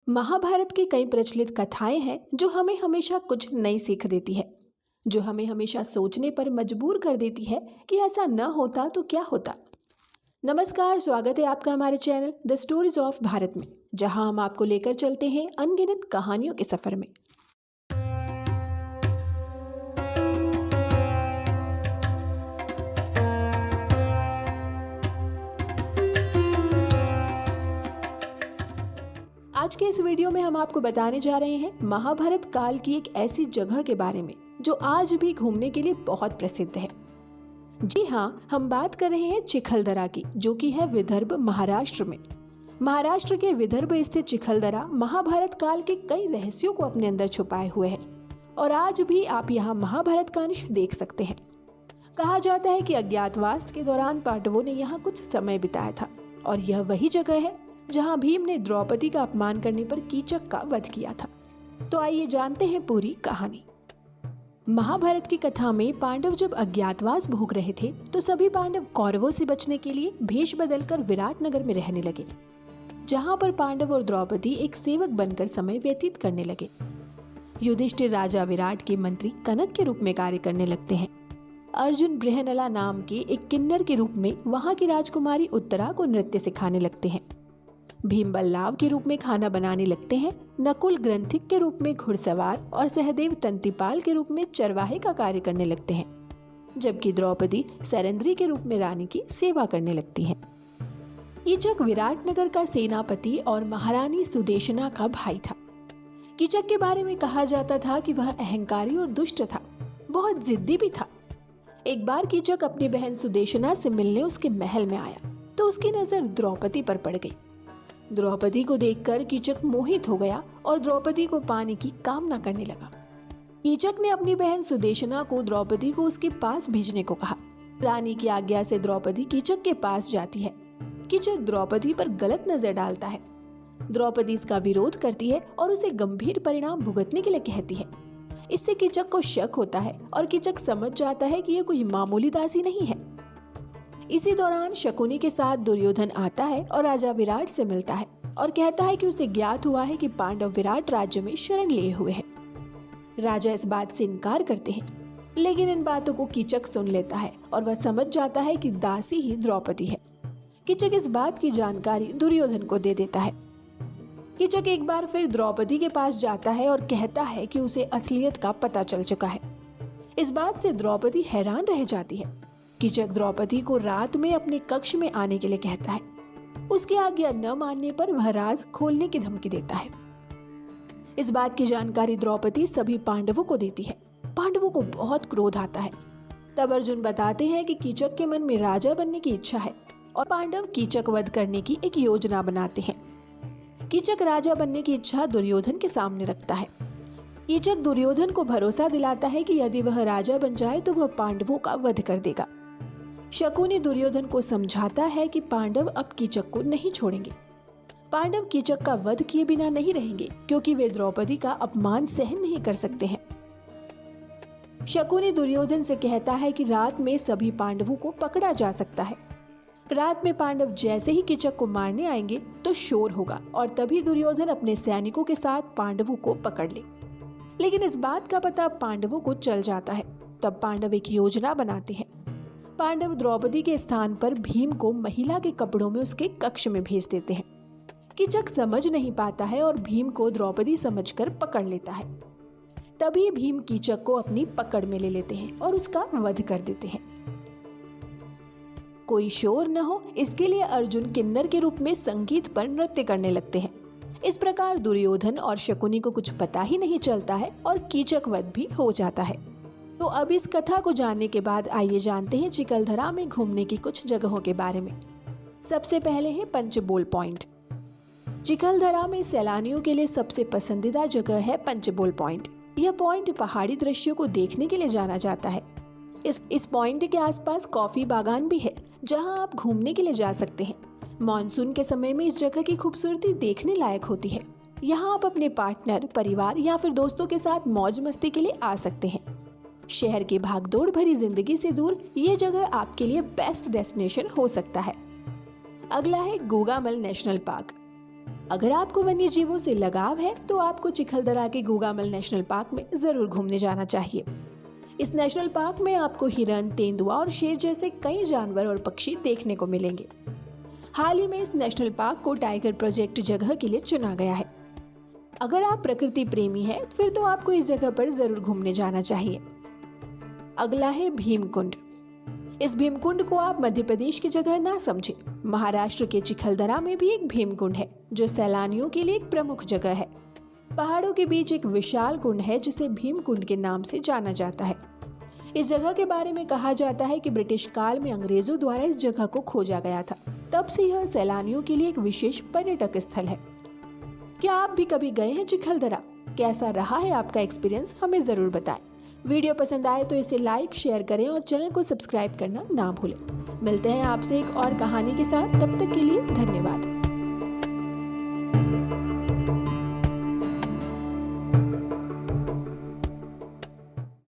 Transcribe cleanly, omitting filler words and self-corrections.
महाभारत की कई प्रचलित कथाएं हैं जो हमें हमेशा कुछ नई सीख देती है, जो हमें हमेशा सोचने पर मजबूर कर देती है कि ऐसा न होता तो क्या होता। नमस्कार, स्वागत है आपका हमारे channel the stories of Bharat में, जहां हम आपको लेकर चलते हैं अनगिनत कहानियों के सफर में। आज के इस वीडियो में हम आपको बताने जा रहे हैं महाभारत काल की एक ऐसी जगह के बारे में जो आज भी घूमने के लिए बहुत प्रसिद्ध है। जी हाँ, हम बात कर रहे हैं चिखलदरा की, जो कि है विदर्भ महाराष्ट्र में। महाराष्ट्र के विदर्भ स्थित चिखलदरा महाभारत काल के कई रहस्यों को अपने अंदर छुपाए हुए है और आज भी आप यहाँ महाभारत का अंश देख सकते हैं। कहा जाता है कि अज्ञातवास के दौरान पांडवों ने यहाँ कुछ समय बिताया था और यह वही जगह है जहां भीम ने द्रौपदी का अपमान करने पर कीचक का वध किया था। तो आइए जानते हैं पूरी कहानी। महाभारत की कथा में पांडव जब अज्ञातवास भोग रहे थे तो सभी पांडव कौरवों से बचने के लिए भेष बदलकर विराट नगर में रहने लगे, जहां पर पांडव और द्रौपदी एक सेवक बनकर समय व्यतीत करने लगे। युधिष्ठिर राजा विराट के मंत्री कनक के रूप में कार्य करने लगते हैं। अर्जुन बृहनला नाम के एक किन्नर के रूप में वहां की राजकुमारी उत्तरा को नृत्य सिखाने लगते हैं। भीम बल्लाव के रूप में खाना बनाने लगते हैं। नकुल ग्रंथिक के रूप में घुड़सवार और सहदेव तंतिपाल के रूप में चरवाहे का कार्य करने लगते हैं, जबकि द्रौपदी सरंद्री के रूप में रानी की सेवा करने लगती हैं। कीचक विराटनगर का सेनापति और महारानी सुदेशना का भाई था। कीचक के बारे में कहा जाता था कि वह अहंकारी और दुष्ट था, बहुत जिद्दी भी था। एक बार कीचक अपनी बहन सुदेशना से मिलने उसके महल में आया तो उसकी नजर द्रौपदी पर पड़ गई। द्रौपदी को देखकर कीचक मोहित हो गया और द्रौपदी को पाने की कामना करने लगा। कीचक ने अपनी बहन सुदेशना को द्रौपदी को उसके पास भेजने को कहा। रानी की आज्ञा से द्रौपदी कीचक के पास जाती है। कीचक द्रौपदी पर गलत नजर डालता है। द्रौपदी इसका विरोध करती है और उसे गंभीर परिणाम भुगतने के लिए कहती है। इससे कीचक को शक होता है और कीचक समझ जाता है कि यह कोई मामूली दासी नहीं है। इसी दौरान शकुनी के साथ दुर्योधन आता है और राजा विराट से मिलता है और कहता है कि उसे ज्ञात हुआ है कि पांडव विराट राज्य में शरण लिए हुए हैं। राजा इस बात से इनकार करते हैं, लेकिन इन बातों को कीचक सुन लेता है और वह समझ जाता है कि दासी ही द्रौपदी है। कीचक इस बात की जानकारी दुर्योधन को दे देता है। कीचक एक बार फिर द्रौपदी के पास जाता है और कहता है कि उसे असलियत का पता चल चुका है। इस बात से द्रौपदी हैरान रह जाती है। कीचक द्रौपदी को रात में अपने कक्ष में आने के लिए कहता है। उसकी आज्ञा न मानने पर वह राज खोलने की धमकी देता है। इस बात की जानकारी द्रौपदी सभी पांडवों को देती है। पांडवों को बहुत क्रोध आता है। तब अर्जुन बताते हैं कि कीचक के मन में राजा बनने की इच्छा है और पांडव कीचक वध करने की एक योजना बनाते हैं। कीचक राजा बनने की इच्छा दुर्योधन के सामने रखता है। कीचक दुर्योधन को भरोसा दिलाता है कि यदि वह राजा बन जाए तो वह पांडवों का वध कर देगा। शकुनी दुर्योधन को समझाता है कि पांडव अब कीचक को नहीं छोड़ेंगे। पांडव कीचक का वध किए बिना नहीं रहेंगे, क्योंकि वे द्रौपदी का अपमान सहन नहीं कर सकते हैं। शकुनी दुर्योधन से कहता है कि रात में सभी पांडवों को पकड़ा जा सकता है। रात में पांडव जैसे ही कीचक को मारने आएंगे तो शोर होगा और तभी दुर्योधन अपने सैनिकों के साथ पांडवों को पकड़ ले। लेकिन इस बात का पता पांडवों को चल जाता है। तब पांडव एक योजना बनाते हैं। पांडव द्रौपदी के स्थान पर भीम को महिला के कपड़ों में उसके कक्ष में भेज देते हैं। कीचक समझ नहीं पाता है और भीम को द्रौपदी समझकर पकड़ लेता है। तभी भीम कीचक को अपनी पकड़ में ले लेते हैं और उसका वध कर देते हैं। कोई शोर न हो, इसके लिए अर्जुन किन्नर के रूप में संगीत पर नृत्य करने लगते हैं। इस प्रकार दुर्योधन और शकुनी को कुछ पता ही नहीं चलता है और कीचक वध भी हो जाता है। तो अब इस कथा को जानने के बाद आइए जानते हैं चिखलदरा में घूमने की कुछ जगहों के बारे में। सबसे पहले है पंचबोल पॉइंट। चिखलदरा में सैलानियों के लिए सबसे पसंदीदा जगह है पंचबोल पॉइंट। यह पॉइंट पहाड़ी दृश्यों को देखने के लिए जाना जाता है। इस पॉइंट के आसपास कॉफी बागान भी है, जहां आप घूमने के लिए जा सकते हैं। मॉनसून के समय में इस जगह की खूबसूरती देखने लायक होती है। यहाँ आप अपने पार्टनर, परिवार या फिर दोस्तों के साथ मौज मस्ती के लिए आ सकते हैं। शहर की भागदौड़ भरी जिंदगी से दूर ये जगह आपके लिए बेस्ट डेस्टिनेशन हो सकता है। अगला है गोगामल नेशनल पार्क। अगर आपको वन्य जीवों से लगाव है तो आपको चिखलदरा के गूगामल नेशनल पार्क में जरूर घूमने जाना चाहिए। इस नेशनल पार्क में आपको हिरन, तेंदुआ और शेर जैसे कई जानवर और पक्षी देखने को मिलेंगे। हाल ही में इस नेशनल पार्क को टाइगर प्रोजेक्ट जगह के लिए चुना गया है। अगर आप प्रकृति प्रेमी हैं, फिर तो आपको इस जगह पर जरूर घूमने जाना चाहिए। अगला है भीमकुंड। इस भीमकुंड को आप मध्य प्रदेश की जगह ना समझें। महाराष्ट्र के चिखलदरा में भी एक भीमकुंड है जो सैलानियों के लिए एक प्रमुख जगह है। पहाड़ों के बीच एक विशाल कुंड है जिसे भीमकुंड के नाम से जाना जाता है। इस जगह के बारे में कहा जाता है कि ब्रिटिश काल में अंग्रेजों द्वारा इस जगह को खोजा गया था। तब से यह सैलानियों के लिए एक विशेष पर्यटक स्थल है। क्या आप भी कभी गए हैं चिखलदरा? कैसा रहा है आपका एक्सपीरियंस? हमें जरूर बताएं। वीडियो पसंद आए तो इसे लाइक, शेयर करें और चैनल को सब्सक्राइब करना ना भूलें। मिलते हैं आपसे एक और कहानी के साथ। तब तक के लिए धन्यवाद।